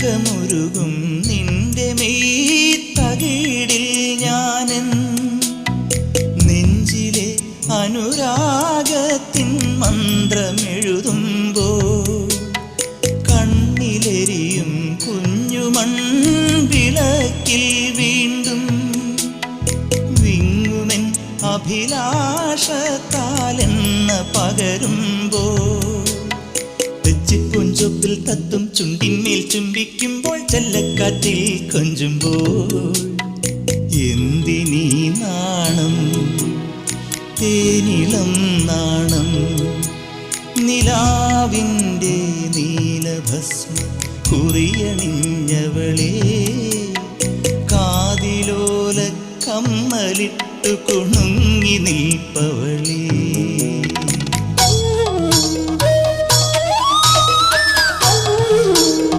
തങ്കമുരുകും നിന്റെ മെയ് തകിടിൽ ഞാനെൻ നെഞ്ചിലെ അനുരാഗത്തിൻ മന്ത്രമെഴുതുമ്പോൾ കണ്ണിലെരിയും കുഞ്ഞുമൺ വിളക്കിൽ വീണ്ടും വിങ്ങുമെൻ അഭിലാഷത്താലെന്ന പകരുമ്പോൾ തെച്ചിപ്പൂഞ്ചൊപ്പിൽ തത്തും ചുണ്ടിന്മേൽ ചുംബിക്കുമ്പോൾ ചെല്ലക്കാറ്റിൽ കൊഞ്ചുമ്പോൾ എന്തിനീ നാണം തേനിളം നാണം നിലാവിൻ്റെ നീലഭസ്മ കുറിയണിഞ്ഞവളേ കാതിലോല കമ്മലിട്ടു കുണുങ്ങി നിൽപ്പവളേ